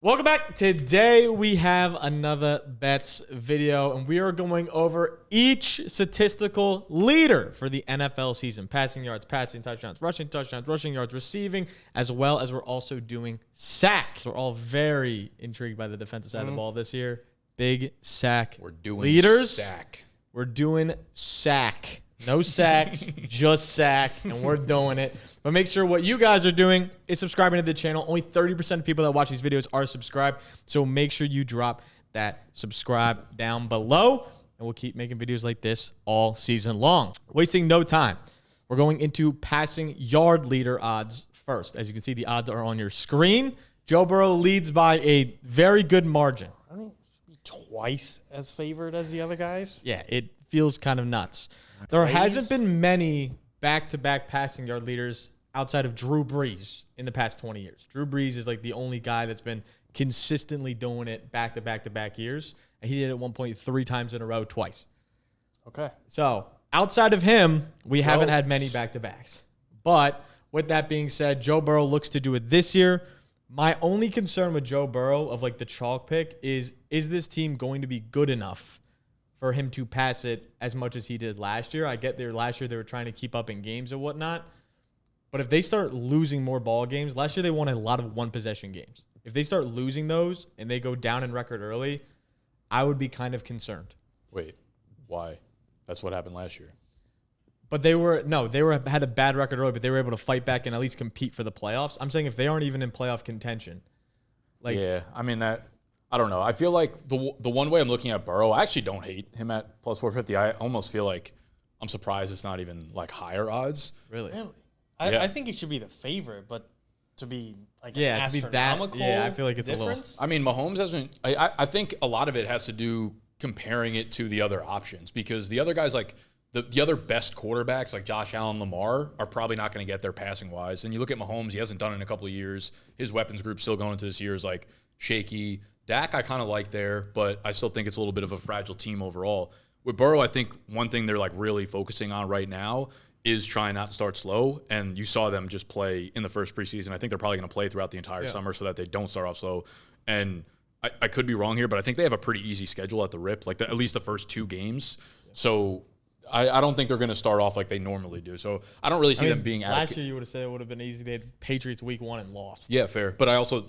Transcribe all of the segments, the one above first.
Welcome back. Today we have another bets video, and we are going over each statistical leader for the NFL season. Passing yards, passing touchdowns, rushing yards, receiving, as well as we're also doing sacks. We're all very intrigued by the defensive side of the ball this year. Big sack We're doing leaders. sack. We're doing sack. No sacks, just sack, and we're doing it. But make sure what you guys are doing is subscribing to the channel. Only 30% of people that watch these videos are subscribed, so make sure you drop that subscribe down below, and we'll keep making videos like this all season long. Wasting no time, we're going into passing yard leader odds first. As you can see, the odds are on your screen. Joe Burrow leads by a very good margin. I think twice as favored as the other guys. Yeah, it feels kind of nuts. There hasn't been many back-to-back passing yard leaders outside of Drew Brees in the past 20 years. Drew Brees is like the only guy that's been consistently doing it back-to-back-to-back years, and he did it 1.3 times in a row twice. Okay. So outside of him, we haven't had many back-to-backs. But with that being said, Joe Burrow looks to do it this year. My only concern with Joe Burrow of like the chalk pick is this team going to be good enough for him to pass it as much as he did last year? I get there last year they were trying to keep up in games and whatnot. But if they start losing more ball games, last year they won a lot of one-possession games. If they start losing those and they go down in record early, I would be kind of concerned. Wait, why? That's what happened last year. But they had a bad record early, but they were able to fight back and at least compete for the playoffs. I'm saying if they aren't even in playoff contention. Yeah, I mean I don't know. I feel like the one way I'm looking at Burrow, I actually don't hate him at plus 450. I almost feel like I'm surprised it's not even like higher odds. Really? I think he should be the favorite, but to be like an to be that, astronomical I feel like it's difference. I mean, Mahomes hasn't. I think a lot of it has to do comparing it to the other options because the other guys like the other best quarterbacks like Josh Allen, Lamar are probably not going to get there passing wise. And you look at Mahomes, he hasn't done it in a couple of years. His weapons group still going into this year is like shaky. Dak I kind of like there, but I still think it's a little bit of a fragile team overall. With Burrow, I think one thing they're like really focusing on right now is trying not to start slow. And you saw them just play in the first preseason. I think they're probably going to play throughout the entire summer so that they don't start off slow. And I could be wrong here, but I think they have a pretty easy schedule at the rip, like at least the first two games. So I don't think they're going to start off like they normally do. So I don't really see them being last year you would have said it would have been easy. They had Patriots week 1 and lost. Yeah, fair. But I also,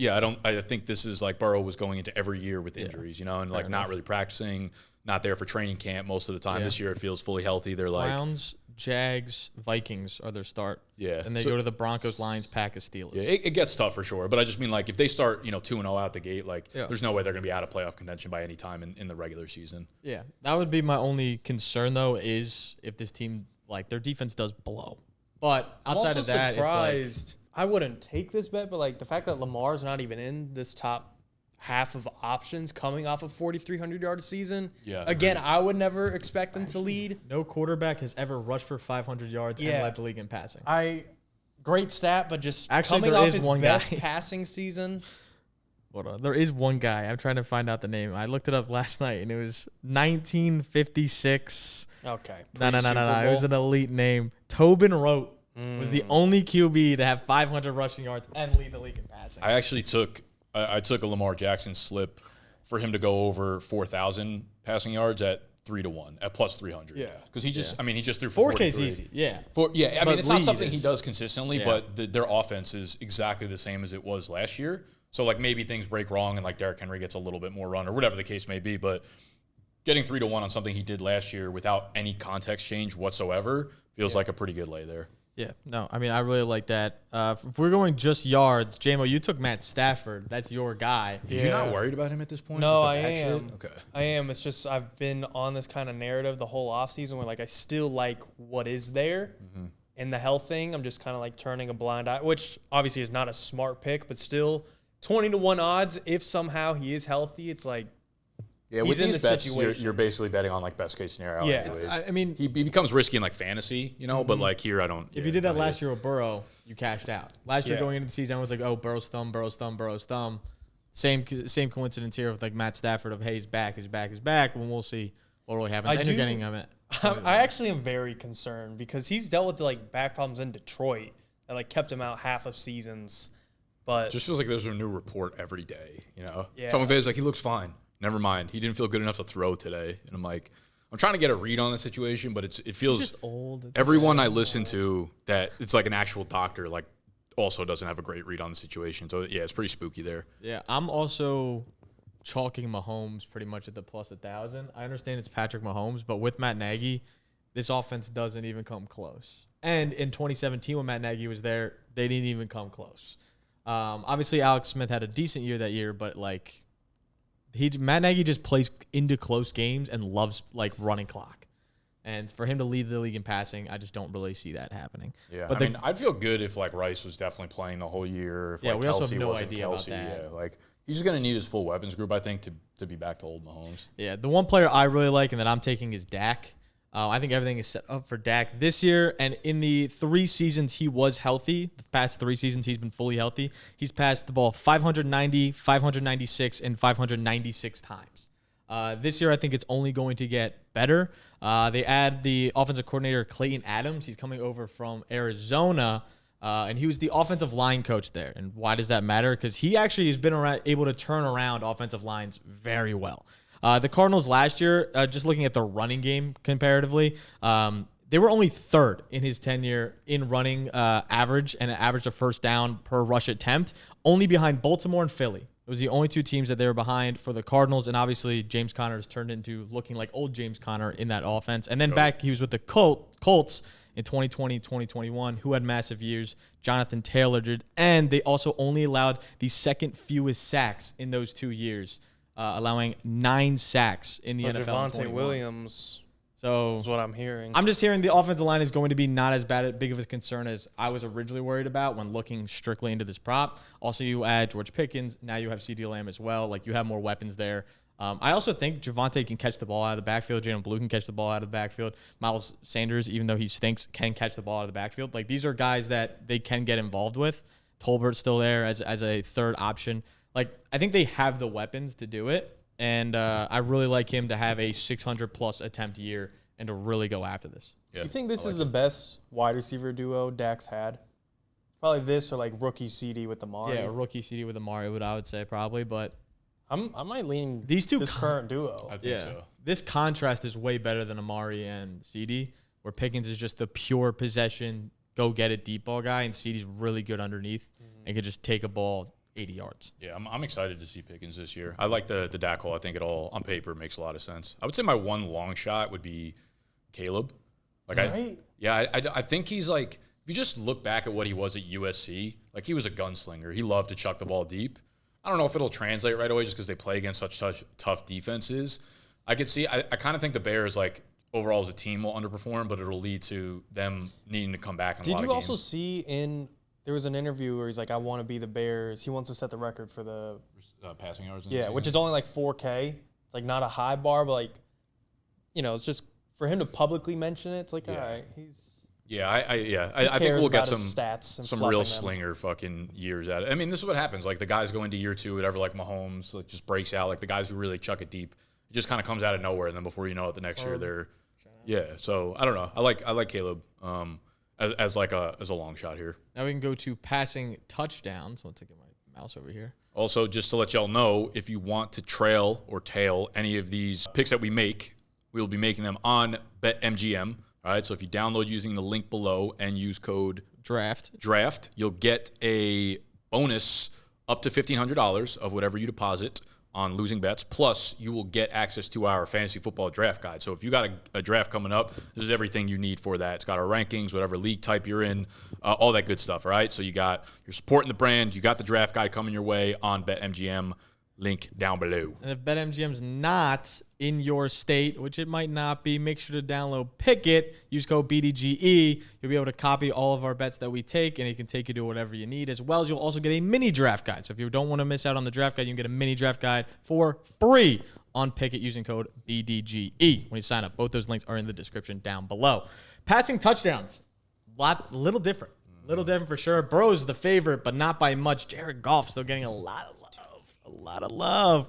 I think this is like Burrow was going into every year with injuries, and like not really practicing, not there for training camp most of the time. This year it feels fully healthy. They're like Browns, Jags, Vikings are their start. Yeah. And they go to the Broncos, Lions, Packers, Steelers. Yeah, it gets tough for sure. But I just mean like if they start, 2-0 out the gate, like there's no way they're going to be out of playoff contention by any time in the regular season. Yeah. That would be my only concern though is if this team, like their defense does blow. But outside of that, surprised. It's I wouldn't take this bet, but like the fact that Lamar's not even in this top half of options coming off a 4,300-yard season. Yeah. Again, I would never expect them to lead. no quarterback has ever rushed for 500 yards and led the league in passing. Great stat, but just Actually, coming there off is his one best guy. passing season. Hold on. There is one guy. I'm trying to find out the name. I looked it up last night, and it was 1956. Okay. No. It was an elite name. Tobin Rote was the only QB to have 500 rushing yards and lead the league in passing. I actually took a Lamar Jackson slip for him to go over 4,000 passing yards at 3-1 at plus 300. Yeah. Because he just threw for 4K's 43. easy. Yeah. I mean, it's not lead something he is- does consistently, but their offense is exactly the same as it was last year. So, like, maybe things break wrong and, like, Derrick Henry gets a little bit more run or whatever the case may be. But getting 3-1 on something he did last year without any context change whatsoever feels like a pretty good lay there. Yeah. No, I mean, I really like that. If we're going just yards, JMO, you took Matt Stafford. That's your guy. You're not worried about him at this point? No, with the I back am. shit? Okay. I am. It's just I've been on this kind of narrative the whole offseason where, like, I still like what is there. And the health thing, I'm just kind of, like, turning a blind eye, which obviously is not a smart pick, but still 20-1 odds if somehow he is healthy. It's like Yeah, he's with in these the bets, situation. you're basically betting on like best case scenario. Yeah. anyways. I mean, he becomes risky in like fantasy, But like here, I don't. if you did that last year with Burrow, you cashed out. Last year Yeah. going into the season, I was like, oh, Burrow's thumb, Burrow's thumb, Burrow's thumb. Same coincidence here with like Matt Stafford of, hey, he's back. When we'll see what really happens. And you're getting him at. I actually am very concerned because he's dealt with like back problems in Detroit that like kept him out half of seasons. But It just feels like there's a new report every day, you know? Yeah. Someone says, like, he looks fine. Never mind. He didn't feel good enough to throw today. And I'm like, I'm trying to get a read on the situation, but it feels He's just old. everyone I listen to that it's like an actual doctor, like, also doesn't have a great read on the situation. So, yeah, it's pretty spooky there. Yeah, I'm also chalking Mahomes pretty much at the plus 1,000. I understand it's Patrick Mahomes, but with Matt Nagy, this offense doesn't even come close. And in 2017, when Matt Nagy was there, they didn't even come close. Obviously, Alex Smith had a decent year that year, but like Matt Nagy just plays into close games and loves like running clock. And for him to lead the league in passing, I just don't really see that happening. Yeah, but I mean, I'd feel good if like Rice was definitely playing the whole year. If, Yeah, like, we also Kelsey have no wasn't idea about Kelsey. that. Yeah, like he's just gonna need his full weapons group, I think, to be back to old Mahomes. Yeah, the one player I really like and that I'm taking is Dak. I think everything is set up for Dak this year. And in the 3 seasons he was healthy, the past 3 seasons he's been fully healthy, he's passed the ball 590, 596, and 596 times. This year I think it's only going to get better. They add the offensive coordinator Clayton Adams. He's coming over from Arizona, and he was the offensive line coach there. And why does that matter? Because he actually has been able to turn around offensive lines very well. The Cardinals last year, just looking at the running game comparatively, they were only 3rd in his tenure in running average and average a first down per rush attempt, only behind Baltimore and Philly. It was the only 2 teams that they were behind for the Cardinals, and obviously James Conner has turned into looking like old James Conner in that offense. And then back, he was with the Colts in 2020, 2021, who had massive years. Jonathan Taylor did, and they also only allowed the 2nd fewest sacks in those 2 years. Allowing 9 sacks in the NFL. Javonte Williams So is what I'm hearing. I'm just hearing the offensive line is going to be not as big of a concern as I was originally worried about when looking strictly into this prop. Also, you add George Pickens. Now you have CeeDee Lamb as well. Like, you have more weapons there. I also think Javonte can catch the ball out of the backfield. Jalen Blue can catch the ball out of the backfield. Miles Sanders, even though he stinks, can catch the ball out of the backfield. Like, these are guys that they can get involved with. Tolbert's still there as a 3rd option. Like, I think they have the weapons to do it, and I really like him to have a 600-plus attempt year and to really go after this. Yeah, you think this is the best wide receiver duo Dak's had? Probably this or like rookie CD with Amari. Yeah, a rookie CD with Amari, I would say probably, but I might lean these two this current duo. I think so. This contrast is way better than Amari and CD, where Pickens is just the pure possession, go get it deep ball guy, and CD's really good underneath and can just take a ball 80 yards. Yeah, I'm excited to see Pickens this year. I like the Dak hole. I think it all on paper makes a lot of sense. I would say my one long shot would be Caleb. Like, Right? I think he's like, if you just look back at what he was at USC, like, he was a gunslinger. He loved to chuck the ball deep. I don't know if it'll translate right away just because they play against such tough defenses. I could see, I kind of think the Bears, like, overall as a team will underperform, but it'll lead to them needing to come back in a lot of games. Did you also see there was an interview where he's like, I want to be the Bears. He wants to set the record for the passing yards. In the which season? is only like 4K. It's like not a high bar, but like, it's just for him to publicly mention it. It's like, all right, I think we'll get some stats and some real slinger fucking years at it. I mean, this is what happens. Like, the guys go into year 2, whatever, like Mahomes, like, just breaks out. Like, the guys who really chuck it deep, it just kind of comes out of nowhere, and then before you know it, the next year they're So I don't know. I like Caleb as a long shot here. Now we can go to passing touchdowns. Let's get my mouse over here. Also, just to let y'all know, if you want to trail or tail any of these picks that we make, we'll be making them on BetMGM. All right, so if you download using the link below and use code Draft, you'll get a bonus up to $1,500 of whatever you deposit on losing bets. Plus, you will get access to our fantasy football draft guide. So if you got a draft coming up, this is everything you need for that. It's got our rankings, whatever league type you're in, all that good stuff, all right? So you're supporting the brand. You got the draft guide coming your way on BetMGM. Link down below. And if BetMGM's not in your state, which it might not be, make sure to download Pickett. Use code BDGE. You'll be able to copy all of our bets that we take, and it can take you to whatever you need, as well as you'll also get a mini draft guide. So if you don't want to miss out on the draft guide, you can get a mini draft guide for free on Pickett using code BDGE when you sign up. Both those links are in the description down below. Passing touchdowns, little different. Little different for sure. Burrow's the favorite, but not by much. Jared Goff still getting a lot of love.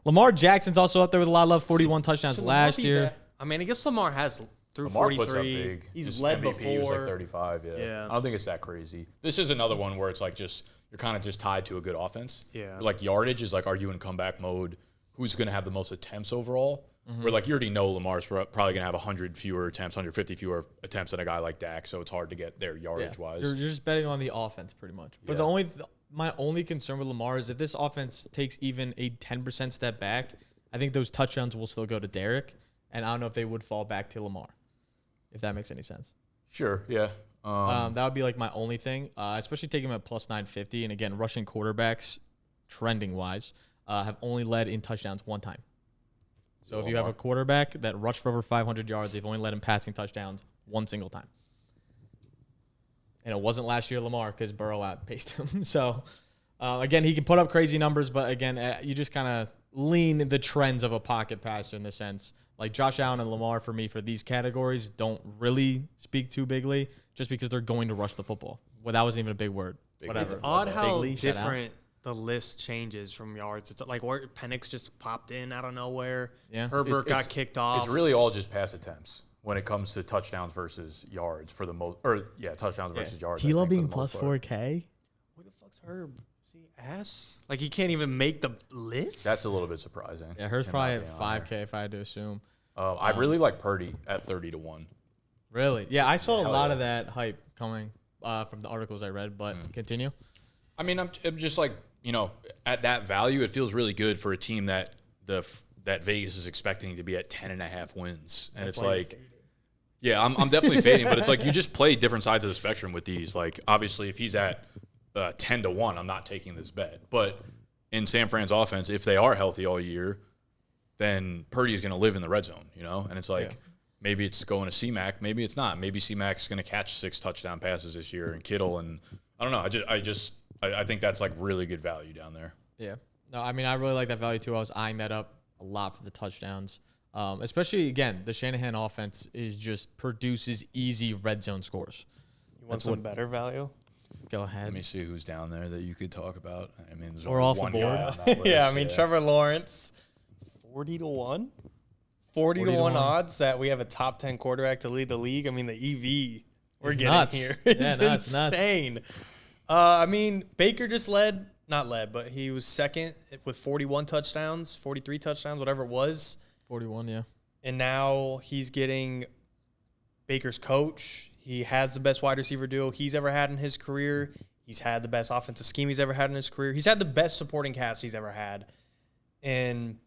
Lamar Jackson's also up there with a lot of love, 41 touchdowns last year. I mean, I guess Lamar has through Lamar puts up 43. big. He's His led MVP was like before. 35. Yeah. I don't think it's that crazy. This is another one where it's like just you're kind of just tied to a good offense. Yeah. Like yardage is like, are you in comeback mode? Who's going to have the most attempts overall? Where like you already know Lamar's probably going to have 100 fewer attempts, 150 fewer attempts than a guy like Dak, so it's hard to get there yardage wise. You're just betting on the offense pretty much. But my only concern with Lamar is if this offense takes even a 10% step back, I think those touchdowns will still go to Derek, and I don't know if they would fall back to Lamar, if that makes any sense. Sure, yeah. That would be like my only thing, especially taking him at plus 950. And again, rushing quarterbacks, trending wise, have only led in touchdowns one time. So if you have a quarterback that rushed for over 500 yards, they've only led in passing touchdowns one single time. And it wasn't last year Lamar because Burrow outpaced him. So, again, he can put up crazy numbers, but again, you just kind of lean the trends of a pocket passer in the sense. Like Josh Allen and Lamar, for me, for these categories, don't really speak too bigly just because they're going to rush the football. Well, that wasn't even a big word. Whatever. It's odd how Bigly, shout out. different the list changes from yards. It's like where Penix just popped in out of nowhere. Yeah. Herbert got kicked off. It's really all just pass attempts when it comes to touchdowns versus yards for the most, touchdowns versus yards. I T-Law think, for being the plus most part. 4K? Who the fuck's Herb? Is he ass? Like he can't even make the list? That's a little bit surprising. Yeah, hers Him probably not at being on 5K if I had to assume. there. I really like Purdy at 30-1. Really? Yeah, I saw a Hell lot yeah. of that hype coming from the articles I read, but continue. I mean, I'm just like, at that value, it feels really good for a team that that Vegas is expecting to be at 10.5 wins, and it's like, yeah, I'm definitely fading, but it's like you just play different sides of the spectrum with these. Like, obviously, if he's at 10-1, I'm not taking this bet. But in San Fran's offense, if they are healthy all year, then Purdy is going to live in the red zone, and it's like. Yeah. Maybe it's going to C-Mac. Maybe it's not. Maybe C-Mac's going to catch 6 touchdown passes this year, and Kittle, and I don't know. I think that's like really good value down there. Yeah. No, I mean, I really like that value too. I was eyeing that up a lot for the touchdowns. Especially, again, the Shanahan offense just produces easy red zone scores. You want some better value? Go ahead. Let me see who's down there that you could talk about. I mean, there's Or only off the one board. guy on that list. Yeah, I mean Trevor Lawrence, 40-1. 40-1 odds that we have a top 10 quarterback to lead the league. I mean, the EV we're It's getting nuts. here Yeah, is no, it's nuts. insane. I mean, Baker just not led, but he was second with 41 touchdowns, 43 touchdowns, whatever it was. 41, yeah. And now he's getting Baker's coach. He has the best wide receiver duo he's ever had in his career. He's had the best offensive scheme he's ever had in his career. He's had the best supporting cast he's ever had. And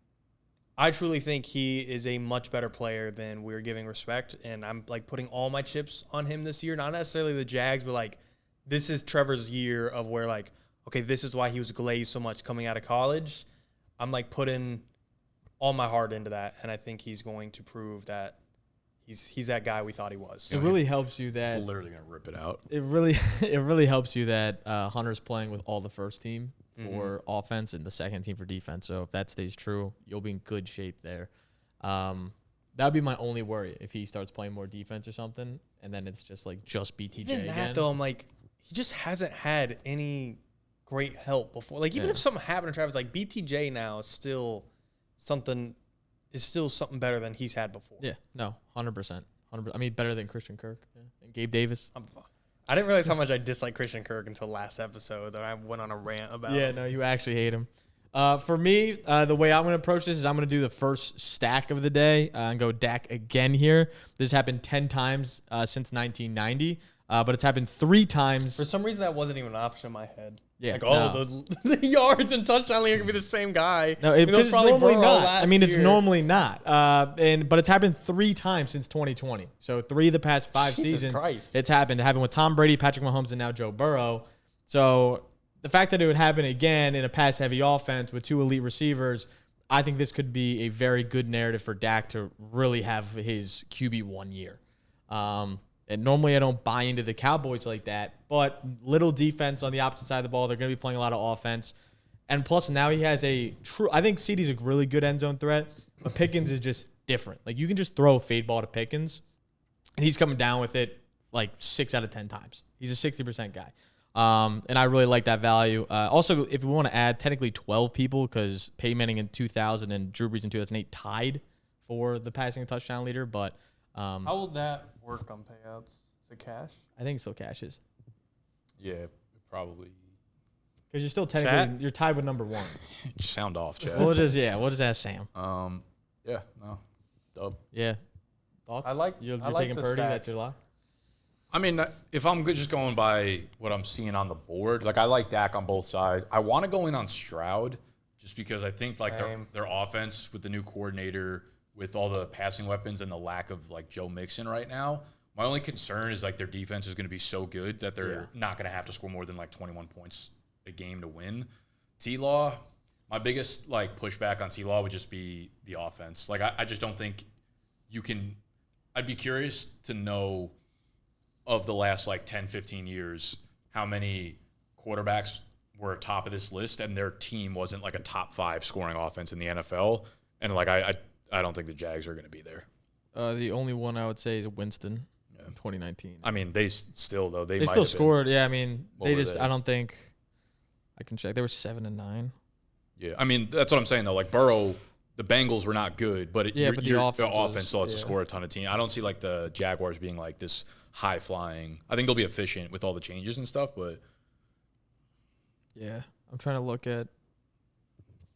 I truly think he is a much better player than we're giving respect. And I'm like putting all my chips on him this year. Not necessarily the Jags, but like this is Trevor's year of where like, okay, this is why he was glazed so much coming out of college. I'm like putting all my heart into that. And I think he's going to prove that he's that guy we thought he was. It really helps you that He's literally going to rip it out. it really helps you that Hunter's playing with all the first team for offense and the second team for defense. So if that stays true, you'll be in good shape there. That would be my only worry if he starts playing more defense or something, and then it's just BTJ Even that again. though, I'm like, he just hasn't had any great help before. Like even if something happened to Travis, like BTJ now is still something better than he's had before. Yeah, no, 100%. I mean, better than Christian Kirk and Gabe Davis. I didn't realize how much I dislike Christian Kirk until last episode that I went on a rant about. Yeah, no, you actually hate him. For me, the way I'm going to approach this is I'm going to do the first stack of the day and go Dak again here. This happened 10 times since 1990, but it's happened 3 times. For some reason, that wasn't even an option in my head. Yeah, Like, no. the yards and touchdown league are going to be the same guy. No, I mean, because it's normally Burrow not. last I mean, it's year. normally not. But it's happened 3 times since 2020. So 3 of the past 5 Jesus seasons, Christ. it's happened. It happened with Tom Brady, Patrick Mahomes, and now Joe Burrow. So the fact that it would happen again in a pass-heavy offense with 2 elite receivers, I think this could be a very good narrative for Dak to really have his QB1 year. And normally I don't buy into the Cowboys like that, but little defense on the opposite side of the ball. They're going to be playing a lot of offense. And plus now he has I think CeeDee's a really good end zone threat, but Pickens is just different. Like you can just throw a fade ball to Pickens, and he's coming down with it like 6 out of 10 times. He's a 60% guy. And I really like that value. Also, if we want to add technically 12 people, because Peyton Manning in 2000 and Drew Brees in 2008 tied for the passing touchdown leader, but How will that work on payouts? Is it cash? I think it still cashes. Yeah, probably. Because you're still technically you're tied with number 1. Sound off, Chad. We'll just ask Sam. Yeah, no. Dub. Yeah. Thoughts? You're I like taking the Purdy. stack. That's your lock. I mean, if I'm just going by what I'm seeing on the board, like I like Dak on both sides. I want to go in on Stroud just because I think like their offense with the new coordinator, with all the passing weapons and the lack of like Joe Mixon right now. My only concern is like their defense is going to be so good that they're not going to have to score more than like 21 points a game to win. T-Law, my biggest like pushback on T-Law would just be the offense. Like I just don't think you can. I'd be curious to know of the last like 10, 15 years how many quarterbacks were top of this list and their team wasn't like a top 5 scoring offense in the NFL. And like I don't think the Jags are going to be there. The only one I would say is Winston in 2019. I mean, they still though they might still have scored. been, Yeah, I mean what they were just they? I don't think I can check. They were 7-9. Yeah, I mean that's what I'm saying though. Like Burrow, the Bengals were not good, but the offense still has to score a ton of teams. I don't see like the Jaguars being like this high flying. I think they'll be efficient with all the changes and stuff, but yeah, I'm trying to look at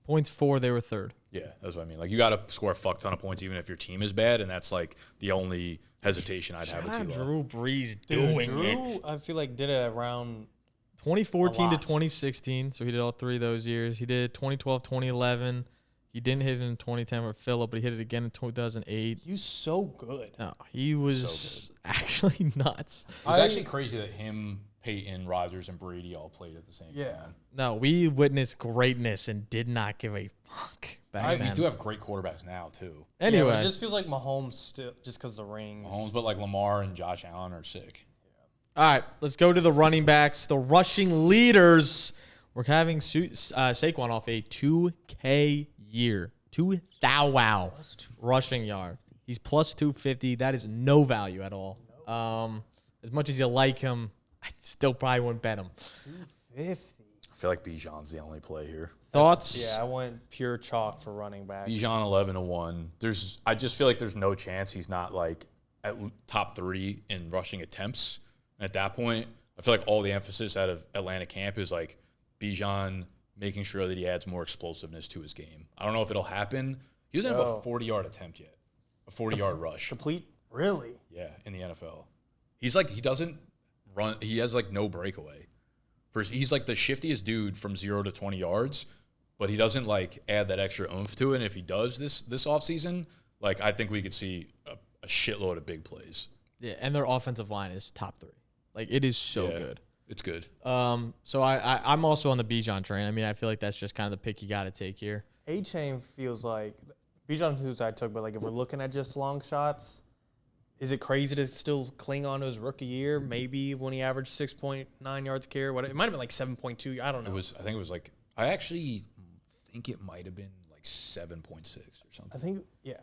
points for. They were 3rd. yeah, that's what I mean. Like you got to score a fuck ton of points even if your team is bad, and that's like the only hesitation I'd have with T-Law. Drew Brees Dude, Drew, I feel like did it around 2014 to lot. 2016. So he did all 3 of those years. He did 2012, 2011. He didn't hit it in 2010 with Phillip, but he hit it again in 2008. he was so good. No, he was actually nuts. It was actually crazy that him, Peyton, Rodgers, and Brady all played at the same time. No, we witnessed greatness and did not give a fuck back We then. do have great quarterbacks now too. Anyway, it just feels like Mahomes still just because the rings. Mahomes, but like Lamar and Josh Allen are sick. all right, let's go to the running backs, the rushing leaders. We're having Saquon off a 2K year, 2,000 rushing yard. He's plus 250. That is no value at all. As much as you like him, I still probably wouldn't bet him. 250. I feel like Bijan's the only play here. Thoughts? Yeah, I went pure chalk for running back. Bijan 11-1. I just feel like there's no chance he's not like at top 3 in rushing attempts. And at that point, I feel like all the emphasis out of Atlanta camp is like Bijan making sure that he adds more explosiveness to his game. I don't know if it'll happen. He doesn't have a 40-yard attempt yet, a 40-yard rush. Complete? Really? Yeah, in the NFL. He's like, he doesn't run. He has like no breakaway. He's like the shiftiest dude from 0 to 20 yards, but he doesn't like add that extra oomph to it. And if he does this offseason, like I think we could see a shitload of big plays. Yeah, and their offensive line is top 3. Like, it is so good. It's good. So I'm also on the Bijan train. I mean, I feel like that's just kind of the pick you got to take here. A-Chain feels like Bijan, who's I took, but like if we're looking at just long shots, is it crazy to still cling on to his rookie year? Maybe when he averaged 6.9 yards a carry. It might have been like 7.2. I don't know. I think it was like, I actually think it might have been like 7.6 or something. I think, yeah.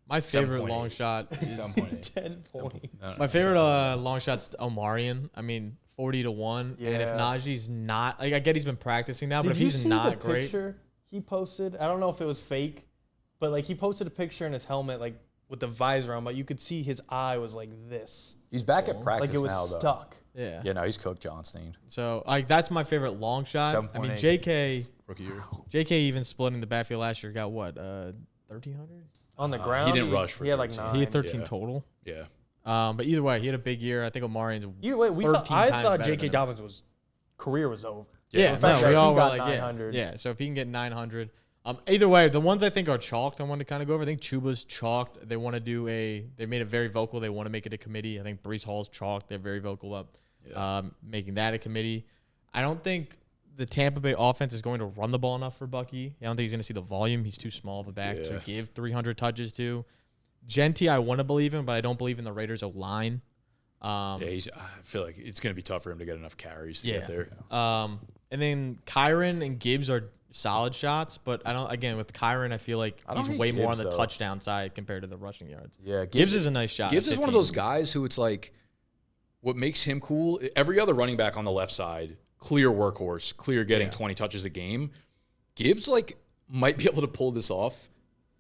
My favorite 7.8. long shot. 7.8. 10 points. My favorite long shot's Omarion. I mean, 40-1. And if Yeah. Najee's not, like, I get he's been practicing now, but Did if you he's see not the great, picture he posted? I don't know if it was fake, but like he posted a picture in his helmet, like with the visor on, but you could see his eye was like this, He's back at practice like it was now, though. stuck. yeah. Yeah, no, he's cooked Johnstein. So like that's my favorite long shot. I mean, 7.8. Rookie year. JK even splitting the backfield last year got what 1,300. On the ground, he didn't rush for He had like 13. 9. He had 13 Yeah. total. Yeah. But either way, he had a big year. I think Omarion's. Either way, I 13 thought times better J.K. than him. Dobbins' career was over. Yeah, The fact no, that we he all were got like, 900. yeah. So if he can get 900, either way, the ones I think are chalked, I want to kind of go over. I think Chuba's chalked. They want to do they made it very vocal. They want to make it a committee. I think Brees Hall's chalked. They're very vocal up making that a committee. I don't think the Tampa Bay offense is going to run the ball enough for Bucky. I don't think he's going to see the volume. He's too small of a back to give 300 touches to. Genty, I want to believe him, but I don't believe in the Raiders' O-line. I feel like it's going to be tough for him to get enough carries to get there. And then Kyron and Gibbs are solid shots, but I don't. Again, with Kyron, I feel like I don't he's hate way more on Gibbs, the though. touchdown side compared to the rushing yards. Yeah, Gibbs is a nice shot. Gibbs at is one of 15. those guys who it's like, what makes him cool, every other running back on the left side, clear workhorse, clear getting 20 touches a game. Gibbs, like, might be able to pull this off,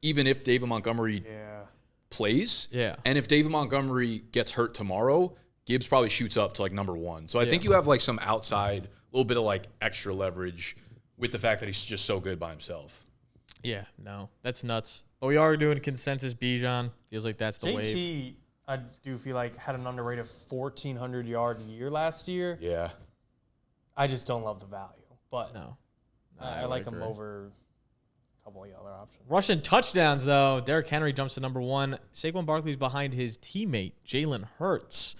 even if David Montgomery plays. Yeah. And if David Montgomery gets hurt tomorrow, Gibbs probably shoots up to like number 1. So I think you have like some outside, a little bit of like extra leverage with the fact that he's just so good by himself. Yeah, no, that's nuts. But we are doing consensus Bijan. Feels like that's the wave. JT, I do feel like had an underrated 1,400 yard year last year. Yeah. I just don't love the value, but No. I like him over a couple of the other options. Rushing touchdowns, though. Derrick Henry jumps to number 1. Saquon Barkley's behind his teammate, Jalen Hurts.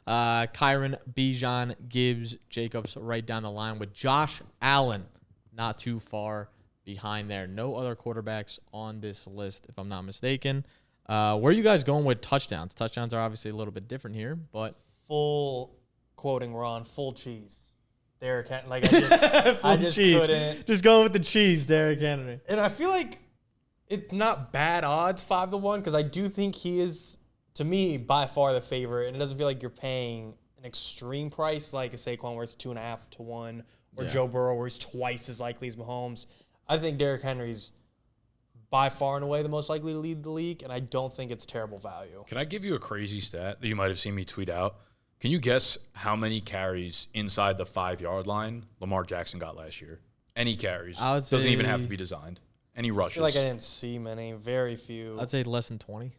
Kyron, Bijan, Gibbs, Jacobs right down the line with Josh Allen not too far behind there. No other quarterbacks on this list, if I'm not mistaken. Where are you guys going with touchdowns? Touchdowns are obviously a little bit different here, but Full, quoting Ron, full cheese. Derrick Henry, like I just cheese. couldn't. Just going with the cheese, Derrick Henry. And I feel like it's not bad odds 5-1 because I do think he is, to me, by far the favorite. And it doesn't feel like you're paying an extreme price like a Saquon where it's 2.5 to 1 or Joe Burrow where he's twice as likely as Mahomes. I think Derrick Henry's by far and away the most likely to lead the league, and I don't think it's terrible value. Can I give you a crazy stat that you might have seen me tweet out? Can you guess how many carries inside the 5-yard line Lamar Jackson got last year? Any carries. Doesn't even have to be designed. Any rushes. I feel like I didn't see many, very few. I'd say less than 20.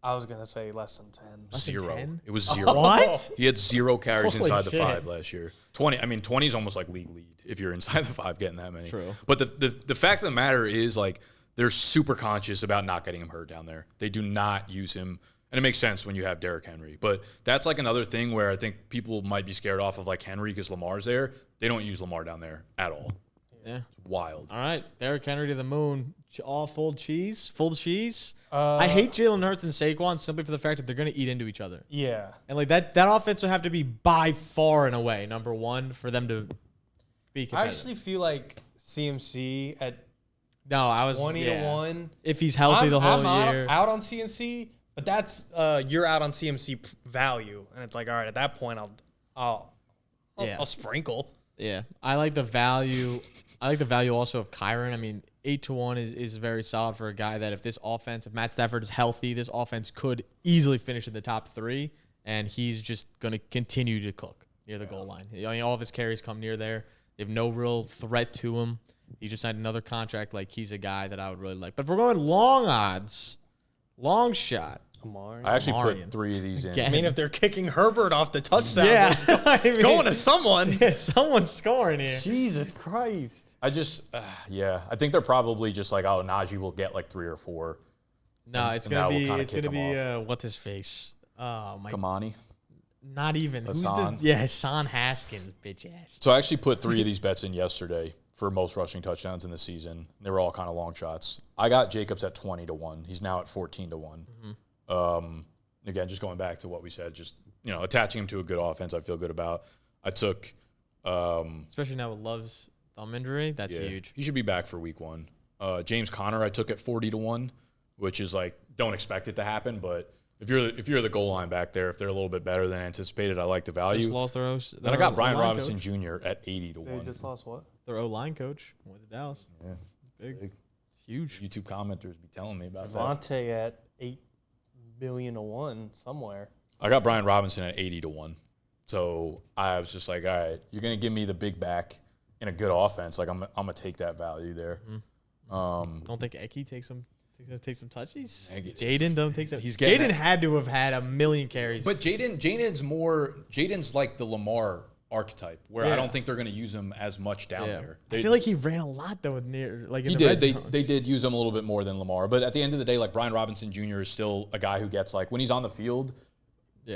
I was going to say less than 10. Zero. 10? It was 0. What? He had 0 carries Holy inside the shit. 5 last year. 20. I mean, 20 is almost like league lead if you're inside the 5 getting that many. True. But the fact of the matter is, like, they're super conscious about not getting him hurt down there. They do not use him. And it makes sense when you have Derrick Henry. But that's like another thing where I think people might be scared off of like Henry because Lamar's there. They don't use Lamar down there at all. Yeah. It's wild. All right. Derrick Henry to the moon. All full cheese. Full cheese. I hate Jalen Hurts and Saquon simply for the fact that they're going to eat into each other. Yeah. And like that offense would have to be by far and away number 1 for them to be competitive. I actually feel like CMC at No, I was 20 to 1. If he's healthy the whole year. Out on CNC, but that's you're out on CMC value, and it's like, all right, at that point, I'll sprinkle. Yeah, I like the value. I like the value also of Kyron. I mean, 8 to 1 is very solid for a guy that if Matt Stafford is healthy, this offense could easily finish in the top 3, and he's just going to continue to cook near the goal line. I mean, all of his carries come near there. They have no real threat to him. He just signed another contract. Like, he's a guy that I would really like. But if we're going long odds, long shot. I actually Amarian. put 3 of these in. I mean, if they're kicking Herbert off the touchdown, Yeah. it's going to someone. Yeah, someone's scoring here. Jesus Christ. I just, I think they're probably just like, oh, Najee will get like 3 or 4. No, it's and gonna that will be kinda it's kick gonna him be what's his face? Oh my! Kamani. Not even Hassan. Hassan Haskins, bitch ass. So I actually put 3 of these bets in yesterday for most rushing touchdowns in the season. They were all kind of long shots. I got Jacobs at 20 to 1. He's now at 14 to 1. Again, just going back to what we said, just attaching him to a good offense, I feel good about. I took, Especially now with Love's thumb injury, that's huge. He should be back for week 1. James Conner, I took at 40 to 1, which is like don't expect it to happen, but if you're the goal line back there, if they're a little bit better than anticipated, I like the value. Just lost their Then I got Brian Robinson Jr. at 80 to 1. They just lost what? Their O-line coach went to Dallas. Yeah, Big. It's Huge. YouTube commenters be telling me about that. Devontae at 8 million to 1 somewhere. I got Brian Robinson at 80 to 1. So I was just like, all right, you're going to give me the big back in a good offense. Like, I'm going to take that value there. Don't think Eki takes some touches. Negative. Jaden don't take some. He's getting Jaden that. had to have had a million carries. But Jaden's like the Lamar archetype, where I don't think they're going to use him as much down there. I feel like he ran a lot though in He the did. red zone. They did use him a little bit more than Lamar. But at the end of the day, like Brian Robinson Jr. is still a guy who gets like when he's on the field,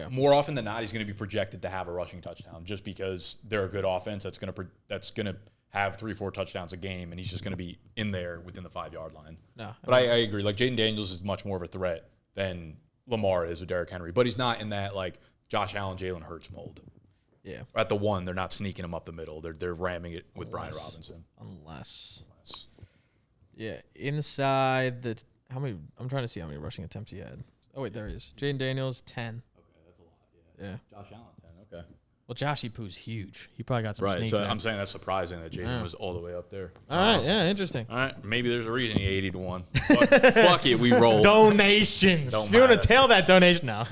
more often than not, he's going to be projected to have a rushing touchdown just because they're a good offense that's going to have 3-4 touchdowns a game, and he's just going to be in there within the 5-yard line. No, but I agree. Like Jaden Daniels is much more of a threat than Lamar is with Derrick Henry, but he's not in that like Josh Allen, Jalen Hurts mold. Yeah. At the 1, they're not sneaking him up the middle. They're ramming it with Brian Robinson. Unless. Yeah, inside the how many? I'm trying to see how many rushing attempts he had. Oh wait, there he is. Jaden Daniels 10. Okay, that's a lot. Yeah. Josh Allen 10. Okay. Well, Josh Poo's huge. He probably got some Right. sneaks So there. I'm saying that's surprising that Jaden was all the way up there. All right. Yeah, interesting. All right. Maybe there's a reason he 80 to 1. Fuck it. We roll. Donations. Don't If you want to matter. tail that donation now.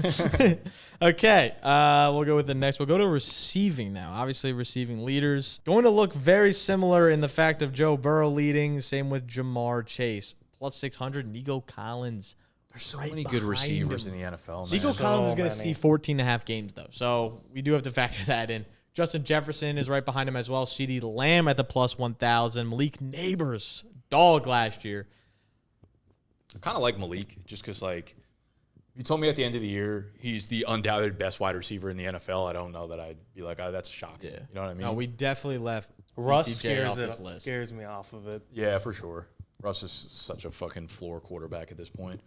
Okay. We'll go with the next. We'll go to receiving now. Obviously, receiving leaders. Going to look very similar in the fact of Joe Burrow leading. Same with Jamar Chase. Plus 600. Nico Collins. There's so many good receivers in the NFL, man. Nico Collins is going to many. see 14 and a half games, though. So we do have to factor that in. Justin Jefferson is right behind him as well. CeeDee Lamb at the plus 1,000. Malik Neighbors, dog last year. I kind of like Malik just because, like, if you told me at the end of the year he's the undoubted best wide receiver in the NFL, I don't know that I'd be like, oh, that's shocking. Yeah. You know what I mean? No, we definitely left Russ BDGE off this list. scares me off of it. Yeah, for sure. Russ is such a fucking floor quarterback at this point.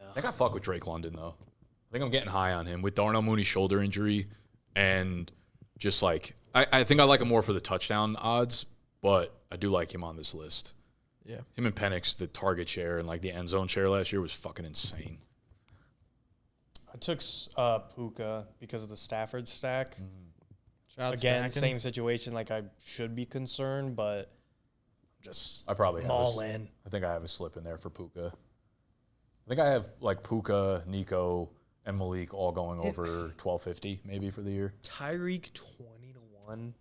I think I fuck with Drake London, though. I think I'm getting high on him with Darnell Mooney's shoulder injury and just like I think I like him more for the touchdown odds, but I do like him on this list. Yeah. Him and Penix, the target share and like the end zone share last year was fucking insane. I took Puka because of the Stafford stack. Shout out Again, stacking. same situation. Like, I should be concerned, but just I probably have all in. I think I have a slip in there for Puka. I think I have like Puka, Nico, and Malik all going over 1250 maybe for the year. Tyreek 20 to 1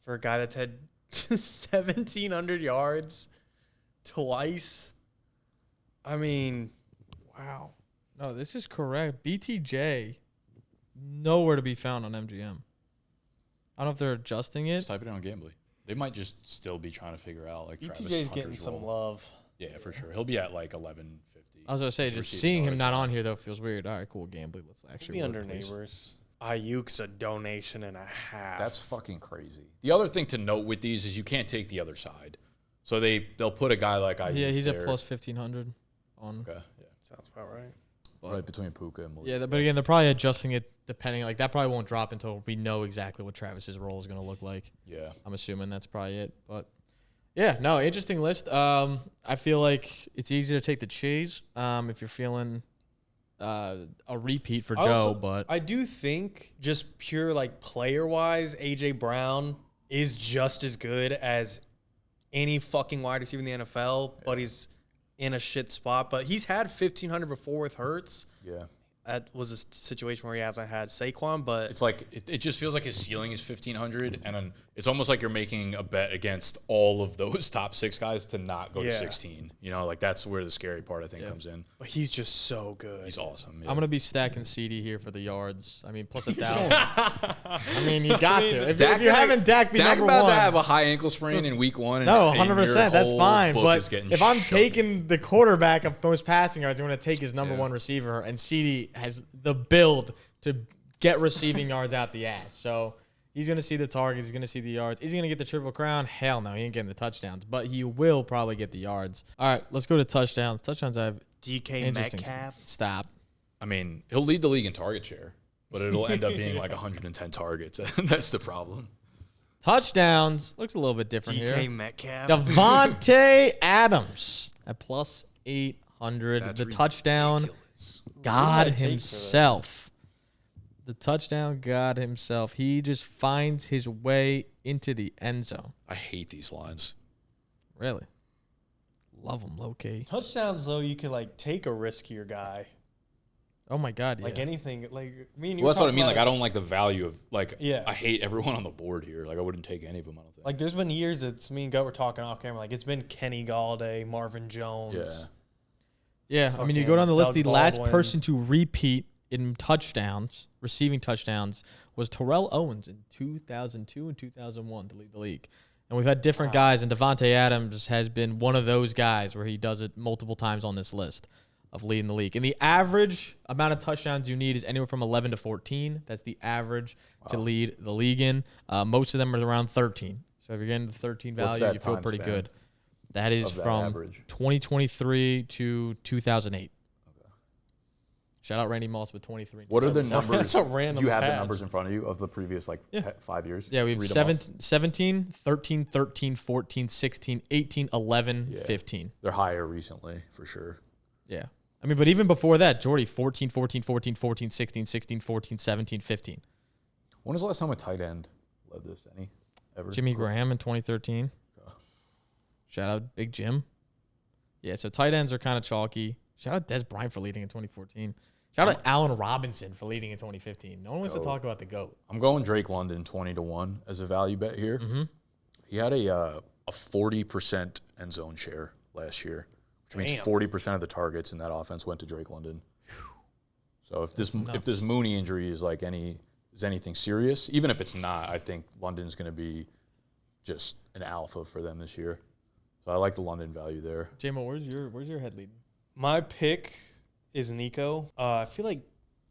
for a guy that's had 1,700 yards twice. I mean, Wow. No, this is correct. BTJ, nowhere to be found on MGM. I don't know if they're adjusting it. Just type it in on Gambly. They might just still be trying to figure out like Travis BTJ's getting Hunter's some role. love. Yeah, for sure. He'll be at like 1150. I was going to say, Just just receiving seeing him yards. not on here, though, feels weird. All right, cool. Gambly. Let's Should actually be work, under please. Neighbors. Ayuk's a donation and a half. That's fucking crazy. The other thing to note with these is you can't take the other side. So they'll put a guy like Ayuk Yeah, he's there. at plus 1,500 on. Okay, yeah. sounds about right. Right between Puka and Malik. Yeah, but again, they're probably adjusting it depending. Like, that probably won't drop until we know exactly what Travis's role is going to look like. Yeah. I'm assuming that's probably it. But yeah, no, interesting list. I feel like it's easy to take the cheese if you're feeling a repeat for Joe. But I do think just pure like player wise, AJ Brown is just as good as any fucking wide receiver in the NFL, but he's in a shit spot. But he's had 1,500 before with Hurts. Yeah. That was a situation where he hasn't had Saquon, but It's like it just feels like his ceiling is 1,500, and then it's almost like you're making a bet against all of those top 6 guys to not go to Yeah. 16. You know, like that's where the scary part I think comes in. but he's just so good. He's awesome. Yeah. I'm gonna be stacking CD here for the yards. I mean, plus 1,000. I mean, you got to. If you're having Dak be Dak number about one, to have a high ankle sprain in week 1. And no, and your 100%. That's whole fine. book But is getting if I'm shoved. taking the quarterback of most passing yards, I'm going to take his number Yeah. one receiver, and CD has the build to get receiving yards out the ass. So he's going to see the targets. He's going to see the yards. Is he going to get the Triple Crown? Hell no. He ain't getting the touchdowns, but he will probably get the yards. All right, let's go to touchdowns. Touchdowns I have DK interesting. Metcalf. Stop. I mean, he'll lead the league in target share, but it'll end up being like 110 targets. That's the problem. Touchdowns. Looks a little bit different DK here. Metcalf. Devontae Adams at plus 800. That's the touchdown ridiculous. God take for this? himself. The touchdown God himself. He just finds his way into the end zone. I hate these lines. Really. Love him, low key. Touchdowns, though, you can like take a riskier guy. Oh my God. Like yeah. anything. Like me and you Well, that's what I mean. talking Like, I about- don't like the value of, like, Yeah. I hate everyone on the board here. Like, I wouldn't take any of them, I don't think. Like, there's been years it's me and Gut were talking off camera. Like, it's been Kenny Galladay, Marvin Jones. Yeah, I mean, you Fucking go down the list. Doug The last Baldwin. person to repeat in touchdowns, receiving touchdowns, was Terrell Owens in 2002 and 2001 to lead the league. And we've had different guys, and Devontae Adams has been one of those guys where he does it multiple times on this list of leading the league. And the average amount of touchdowns you need is anywhere from 11 to 14. That's the average to lead the league in. Most of them are around 13. So if you're getting the 13 What's value, that you feel time pretty span good. That is of that from average? 2023 to 2008. Shout out Randy Moss with 23. What are the 2007. numbers? That's a random Do you have the patch. numbers in front of you of the previous, like, 5 years? Yeah, we have Read 'em off. 17, 13, 13, 14, 16, 18, 11, Yeah. 15. They're higher recently, for sure. Yeah. I mean, but even before that, Jordy, 14, 14, 14, 14, 16, 16, 14, 17, 15. When was the last time a tight end led this? Ever? Jimmy Graham in 2013. Shout out Big Jim. Yeah, so tight ends are kind of chalky. Shout out Des Bryant for leading in 2014. Shout out Allen Robinson for leading in 2015. No one wants to talk about the GOAT. I'm going Drake London 20-1 as a value bet here. Mm-hmm. He had a 40% end zone share last year, which means 40% of the targets in that offense went to Drake London. So if this Mooney injury is anything serious, even if it's not, I think London's going to be just an alpha for them this year. So I like the London value there. J-Mo, where's your head leading? My pick is Nico. I feel like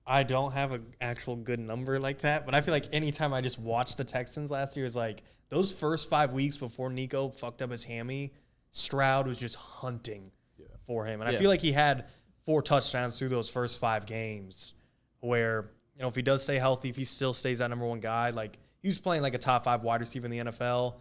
I don't have an actual good number like that, but I feel like anytime I just watched the Texans last year, is like those first 5 weeks before Nico fucked up his hammy, Stroud was just hunting for him. And I feel like he had 4 touchdowns through those first 5 games where, if he does stay healthy, if he still stays that number 1 guy, like he was playing like a top 5 wide receiver in the NFL.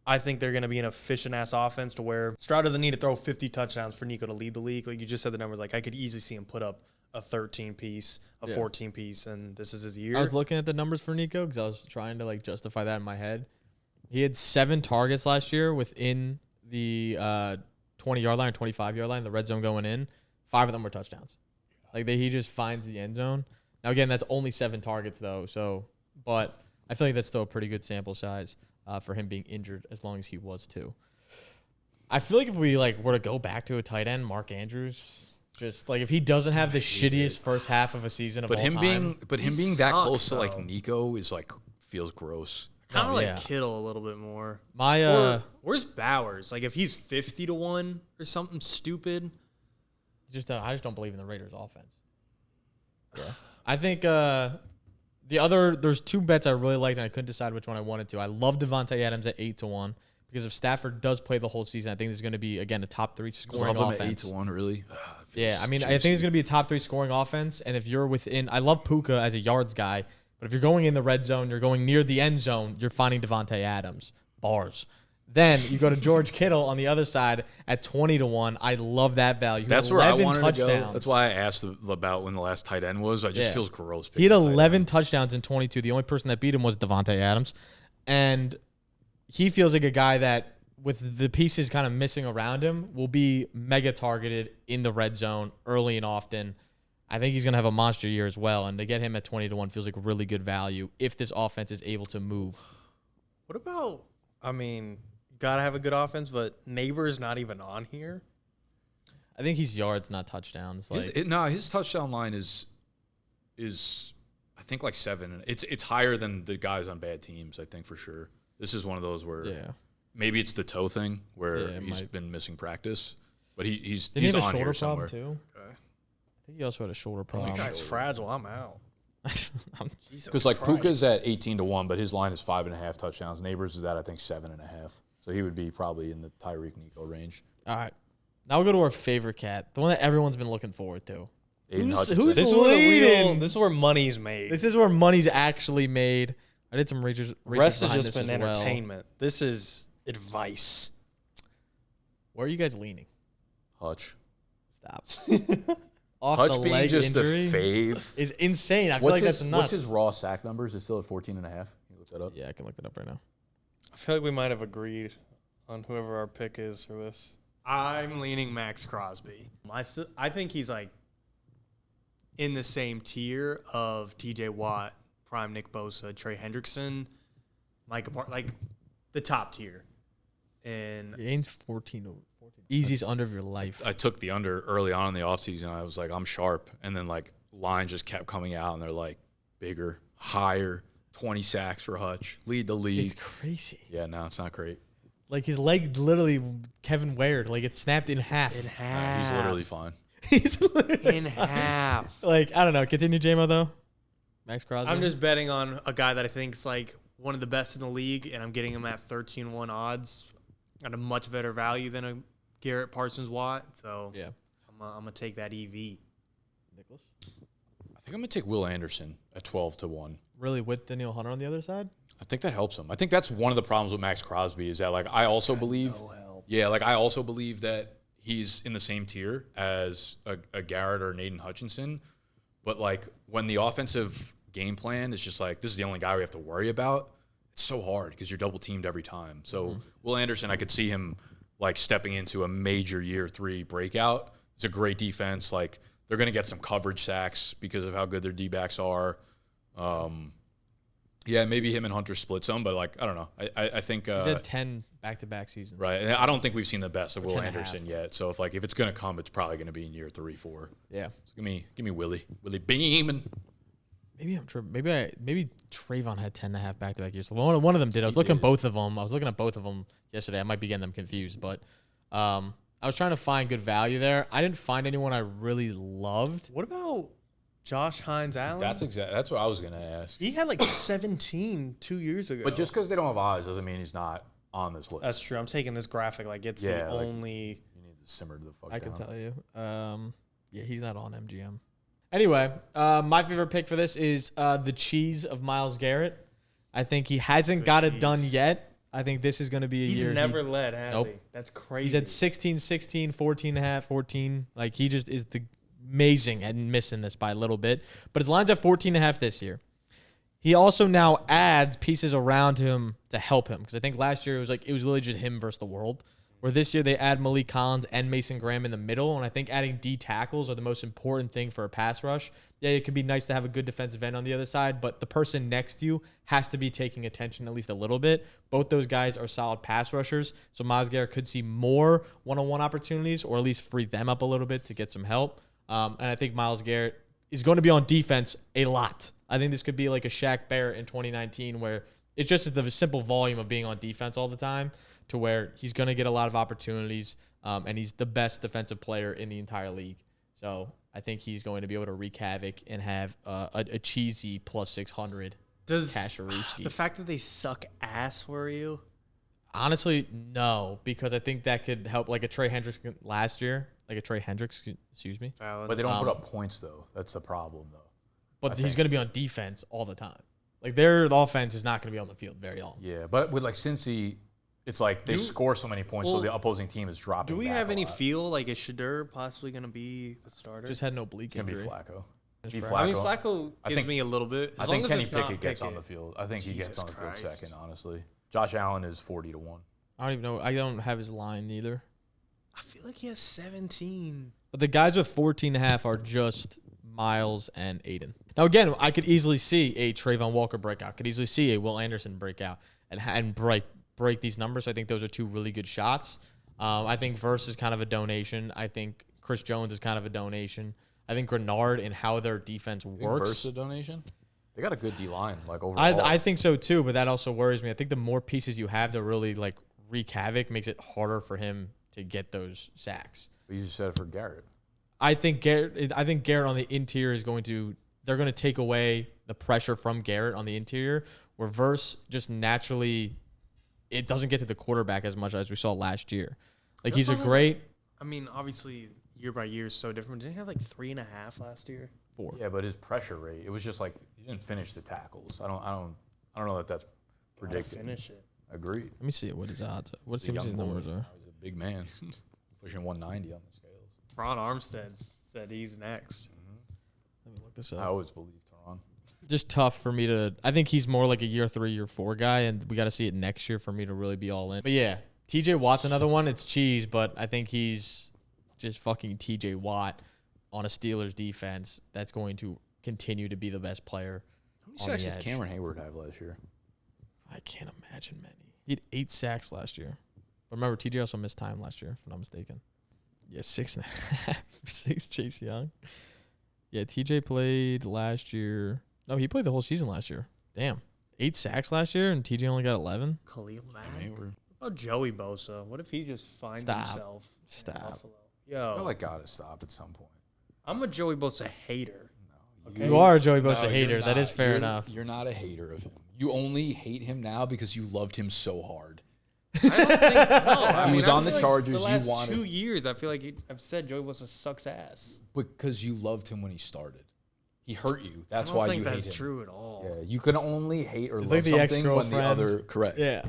I think they're going to be an efficient-ass offense to where Stroud doesn't need to throw 50 touchdowns for Nico to lead the league. Like you just said the numbers, like I could easily see him put up a 13-piece, a 14-piece, and this is his year. I was looking at the numbers for Nico because I was trying to justify that in my head. He had 7 targets last year within the 20-yard line or 25-yard line, the red zone going in. 5 of them were touchdowns. He just finds the end zone. Now, again, that's only 7 targets, though. But I feel like that's still a pretty good sample size for him being injured as long as he was, too. I feel like if we, were to go back to a tight end, Mark Andrews, just, if he doesn't have the shittiest first half of a season of all time. But him being that close to, Nico is, feels gross. Kind of Kittle a little bit more. Where's Bowers? If he's 50-1 or something stupid. I just don't believe in the Raiders' offense. Yeah. I think there's 2 bets I really liked, and I couldn't decide which one I wanted to. I love Devontae Adams at 8-1 because if Stafford does play the whole season, I think there's going to be, again, a top 3 scoring offense. Him at 8-1, really? Yeah, I think it's going to be a top 3 scoring offense, and if you're within, I love Puka as a yards guy, but if you're going in the red zone, you're going near the end zone, you're finding Devontae Adams. Bars. Then you go to George Kittle on the other side at 20-1. I love that value. That's where I wanted to go. That's why I asked about when the last tight end was. I just feels gross. He had 11 touchdowns in 22. The only person that beat him was Devontae Adams. And he feels like a guy that, with the pieces kind of missing around him, will be mega targeted in the red zone early and often. I think he's going to have a monster year as well. And to get him at 20-1 feels like really good value if this offense is able to move. What about, got to have a good offense, but Neighbor's not even on here. I think he's yards, not touchdowns. His touchdown line is I think 7. It's higher than the guys on bad teams, I think, for sure. This is one of those where maybe it's the toe thing where he's been missing practice, but he's on here somewhere. Too? Okay. I think he also had a shoulder problem. That guy's fragile. I'm out. Because Puka's at 18-1, but his line is 5.5 touchdowns. Neighbors is at, I think, 7.5. So he would be probably in the Tyreek Nico range. All right. Now we'll go to our favorite cat, the one that everyone's been looking forward to. Who's leading? This is where money's made. This is where money's actually made. I did some research. Rest has just been entertainment. Well. This is advice. Where are you guys leaning? Hutch. Stop. Off Hutch the being leg just injury the fave is insane. I feel like that's nuts. What's his raw sack numbers? Is still at 14.5. Can you look that up? Yeah, I can look that up right now. I feel like we might have agreed on whoever our pick is for this. I'm leaning Max Crosby. I think he's in the same tier of TJ Watt, prime Nick Bosa, Trey Hendrickson, Micah Parsons, the top tier. And Ain't 14. Easiest under of your life. I took the under early on in the offseason. I was like, I'm sharp. And then lines just kept coming out, and they're bigger, higher, 20 sacks for Hutch, lead the league. It's crazy. Yeah, no, it's not great. His leg literally, Kevin Ware, it snapped in half. He's literally fine. He's literally in half. I don't know. Continue, J-Mo, though. Max Crosby. I'm just betting on a guy that I think is one of the best in the league, and I'm getting him at 13-1 odds at a much better value than a Garrett Parsons Watt. So yeah, I'm gonna take that EV. Nicholas? I think I'm gonna take Will Anderson at 12-1. Really, with Danielle Hunter on the other side? I think that helps him. I think that's one of the problems with Max Crosby is that I also believe I also believe that he's in the same tier as a Garrett or Naden Hutchinson. But when the offensive game plan. It's just like, this is the only guy we have to worry about. It's so hard because you're double teamed every time. So Will Anderson, I could see him like stepping into a major year 3 breakout. It's a great defense. Like, they're going to get some coverage sacks because of how good their D-backs are. Yeah, maybe him and Hunter split some, but like, I don't know. I think he's had 10 back-to-back seasons. Right. And I don't think we've seen the best of Will Anderson yet. So if it's going to come, it's probably going to be in year 3, 4. Yeah. So give me Willie Beam. And maybe Trayvon had 10.5 back-to-back years. One of them did. I was looking at both of them yesterday. I might be getting them confused, but I was trying to find good value there. I didn't find anyone I really loved. What about Josh Hines Allen? That's what I was going to ask. He had like 17 2 years ago. But just because they don't have eyes doesn't mean he's not on this list. That's true. I'm taking this graphic like it's the only. You need to simmer the fuck I down. can tell you. Yeah, he's not on MGM. Anyway, my favorite pick for this is the cheese of Myles Garrett. I think he hasn't got it done yet. I think this is going to be a year. He's never led, has he? That's crazy. He's at 16, 16, 14.5, 14. Like, he just is amazing at missing this by a little bit. But his line's at 14.5 this year. He also now adds pieces around him to help him. Because I think last year it was literally just him versus the world. Where this year they add Malik Collins and Mason Graham in the middle. And I think adding D tackles are the most important thing for a pass rush. Yeah, it could be nice to have a good defensive end on the other side, but the person next to you has to be taking attention at least a little bit. Both those guys are solid pass rushers. So Myles Garrett could see more one-on-one opportunities or at least free them up a little bit to get some help. And I think Myles Garrett is going to be on defense a lot. I think this could be like a Shaq Barrett in 2019 where it's just the simple volume of being on defense all the time to where he's going to get a lot of opportunities, and he's the best defensive player in the entire league. So I think he's going to be able to wreak havoc and have a cheesy plus 600 Casharooski. The fact that they suck ass worry you? Honestly, no, because I think that could help like a Trey Hendricks last year. Excuse me. But they don't put up points, though. That's the problem, though. But he's going to be on defense all the time. Like, their offense is not going to be on the field very long. Yeah, but with, like, Cincy, it's like they score so many points, so the opposing team is dropping. Do we have any feel like is Shadur possibly going to be the starter? Just had no oblique injury. Can be Flacco. I mean, Flacco gives me a little bit. I think Kenny Pickett gets on the field. I think he gets on the field second, honestly. Josh Allen is 40 to 1. I don't even know. I don't have his line either. I feel like he has 17. But the guys with 14.5 are just Myles and Aiden. Now, again, I could easily see a Trayvon Walker breakout. Could easily see a Will Anderson breakout and break these numbers. I think those are two really good shots. I think Verse is kind of a donation. I think Chris Jones is kind of a donation. I think Grenard and how their defense works. Verse a donation? They got a good D-line, like, overall. I think so, too, but that also worries me. I think the more pieces you have to really, like, wreak havoc makes it harder for him to get those sacks. But you just said it for Garrett. I think Garrett on the interior is they're going to take away the pressure from Garrett on the interior, where Verse just naturally, it doesn't get to the quarterback as much as we saw last year. Like, he's a great. I mean, obviously, year by year is so different. Didn't he have like 3.5 last year? 4. Yeah, but his pressure rate, it was just like he didn't finish the tackles. I don't know that that's predicted. Finish it. Agreed. Let me see what his odds are. What his numbers are. He's a big man, pushing 190 on the scales. Ron Armstead said he's next. Let me look this up. I always believed Teron. Just tough for me to. I think he's more like a year 3, year 4 guy, and we got to see it next year for me to really be all in. But yeah, TJ Watt's another one. It's cheese, but I think he's just fucking TJ Watt on a Steelers defense that's going to continue to be the best player. How many sacks did Cameron Hayward have last year? I can't imagine many. He had 8 sacks last year. But remember, TJ also missed time last year, if I'm not mistaken. Yeah, 6.5. 6 Chase Young. Yeah, TJ played last year. No, he played the whole season last year. Damn. 8 sacks last year, and TJ only got 11. Khalil Mack. What about Joey Bosa? What if he just finds himself in Buffalo? Yo. I like got to stop at some point. I'm a Joey Bosa hater. No, okay? You are a Joey Bosa hater. That is fair enough. You're not a hater of him. You only hate him now because you loved him so hard. I don't think. No, I he was on the Chargers. The last you wanted 2 years, I feel like I've said Joey Bosa sucks ass. Because you loved him when he started. He hurt you. That's I don't why think you hate him. that's true at all. Yeah, you can only hate or It's love like the something when the ex-girlfriend. other correct. Yeah.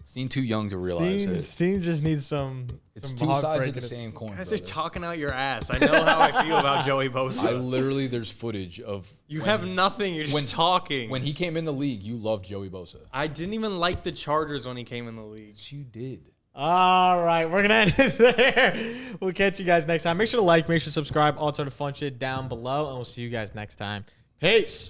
Steen too young to realize it. Steen just needs some. It's some two sides of heartbreaking- the same coin. You guys brother. are talking out your ass. I know how I feel about Joey Bosa. There's footage of. You have nothing. You're just talking. When he came in the league, you loved Joey Bosa. I didn't even like the Chargers when he came in the league. Yes, you did. All right, we're gonna end it there. We'll catch you guys next time. Make sure to like, make sure to subscribe, all sort of fun shit down below, and we'll see you guys next time. Peace.